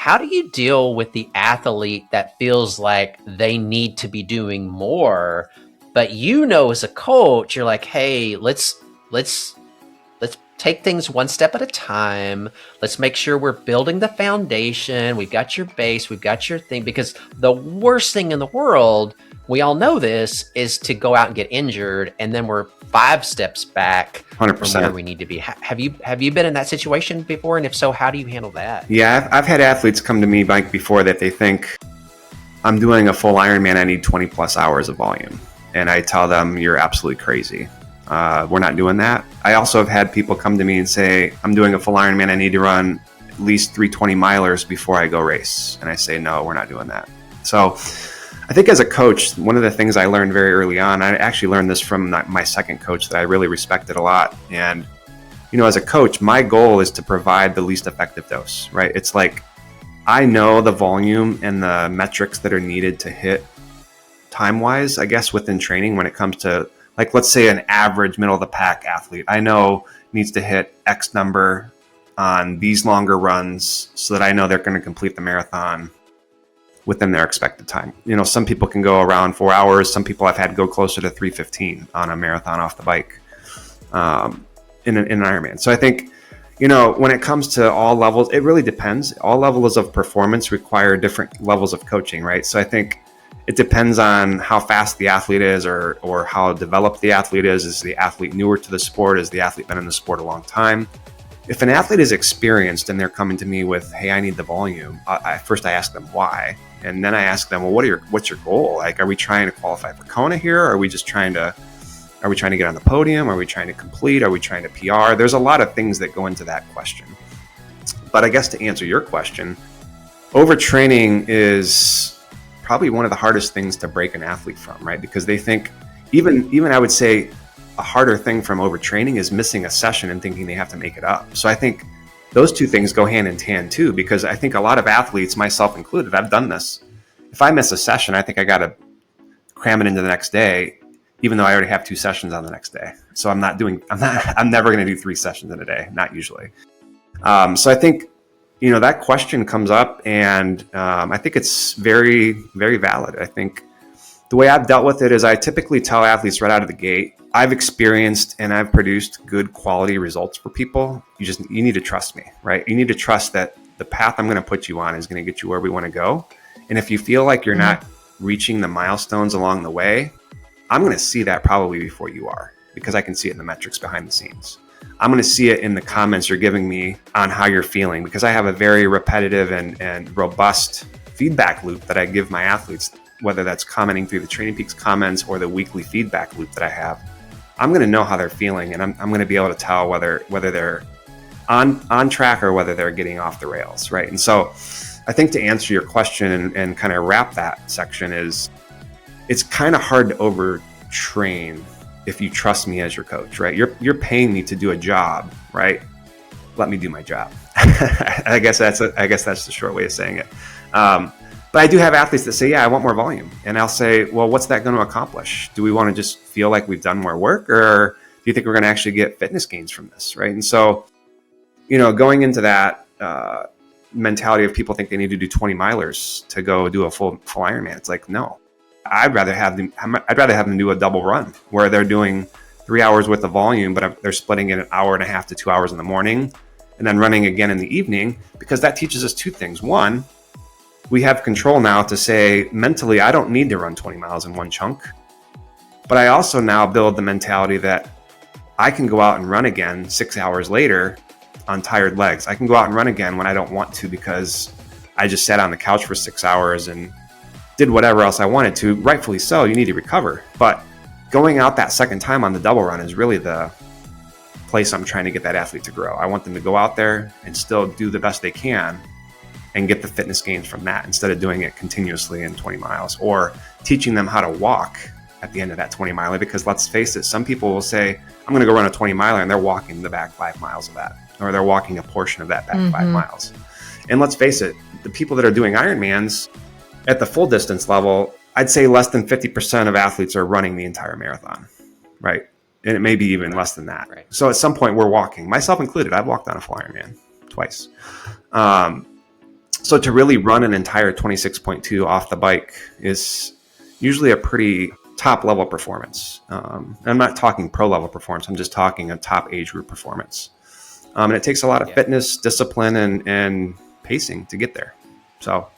how do you deal with the athlete that feels like they need to be doing more, but as a coach, you're like, hey, let's take things one step at a time. Let's make sure we're building the foundation. We've got your base, we've got your thing, because the worst thing in the world, we all know this, is to go out and get injured, and then we're 5 steps back 100%. from where we need to be. Have you been in that situation before? And if so, how do you handle that? Yeah, I've had athletes come to me, Mike, before that they think I'm doing a full Ironman, I need 20 plus hours of volume. And I tell them, you're absolutely crazy. We're not doing that. I also have had people come to me and say, I'm doing a full Ironman, I need to run at least 3 20-milers before I go race. And I say, no, we're not doing that. So I think as a coach, one of the things I learned very early on, I actually learned this from my second coach that I really respected a lot. And, as a coach, my goal is to provide the least effective dose, right? It's like, I know the volume and the metrics that are needed to hit time-wise, I guess, within training when it comes to, like, let's say an average middle of the pack athlete, I know needs to hit X number on these longer runs so that I know they're going to complete the marathon within their expected time. Some people can go around 4 hours. Some people I've had go closer to 3:15 on a marathon off the bike in an Ironman. So I think, when it comes to all levels, it really depends. All levels of performance require different levels of coaching, right? So I think it depends on how fast the athlete is or how developed the athlete is. Is the athlete newer to the sport? Has the athlete been in the sport a long time? If an athlete is experienced and they're coming to me with, hey, I need the volume, first I ask them why. And then I ask them, well, what's your goal? Like, are we trying to qualify for Kona here? Are we trying to get on the podium? Are we trying to complete? Are we trying to PR? There's a lot of things that go into that question. But I guess to answer your question, overtraining is probably one of the hardest things to break an athlete from, right? Because they think, even I would say a harder thing from overtraining is missing a session and thinking they have to make it up. So I think those two things go hand in hand too, because I think a lot of athletes, myself included, I've done this. If I miss a session, I think I got to cram it into the next day, even though I already have 2 sessions on the next day. So I'm never going to do 3 sessions in a day, not usually. So I think, that question comes up, and I think it's very, very valid. I think the way I've dealt with it is I typically tell athletes right out of the gate, I've experienced and I've produced good quality results for people. You need to trust me, right? You need to trust that the path I'm going to put you on is going to get you where we want to go. And if you feel like you're not reaching the milestones along the way, I'm going to see that probably before you are, because I can see it in the metrics behind the scenes. I'm going to see it in the comments you're giving me on how you're feeling, because I have a very repetitive and robust feedback loop that I give my athletes, whether that's commenting through the Training Peaks comments or the weekly feedback loop that I have. I'm going to know how they're feeling, and I'm going to be able to tell whether they're on track or whether they're getting off the rails, right? And so I think to answer your question and kind of wrap that section is, it's kind of hard to overtrain if you trust me as your coach, right? You're paying me to do a job, right? Let me do my job. I guess that's the short way of saying it. But I do have athletes that say, yeah, I want more volume. And I'll say, well, what's that going to accomplish? Do we want to just feel like we've done more work, or do you think we're going to actually get fitness gains from this, right? And so, going into that mentality of people think they need to do 20 milers to go do a full Ironman. It's like, no, I'd rather have them do a double run where they're doing 3 hours worth of volume, but they're splitting it 1.5 hours to 2 hours in the morning and then running again in the evening, because that teaches us 2 things. One, we have control now to say mentally, I don't need to run 20 miles in one chunk, but I also now build the mentality that I can go out and run again 6 hours later on tired legs. I can go out and run again when I don't want to, because I just sat on the couch for 6 hours and did whatever else I wanted to. Rightfully so, you need to recover. But going out that second time on the double run is really the place I'm trying to get that athlete to grow. I want them to go out there and still do the best they can and get the fitness gains from that, instead of doing it continuously in 20 miles or teaching them how to walk at the end of that 20 miler. Because let's face it, some people will say, I'm going to go run a 20 miler, and they're walking the back 5 miles of that, or they're walking a portion of that back 5 miles. And let's face it, the people that are doing Ironmans at the full distance level, I'd say less than 50% of athletes are running the entire marathon, right? And it may be even less than that. Right. So at some point we're walking, myself included. I've walked on a full Ironman twice. So to really run an entire 26.2 off the bike is usually a pretty top level performance. I'm not talking pro level performance. I'm just talking a top age group performance. And it takes a lot of fitness, discipline, and pacing to get there. So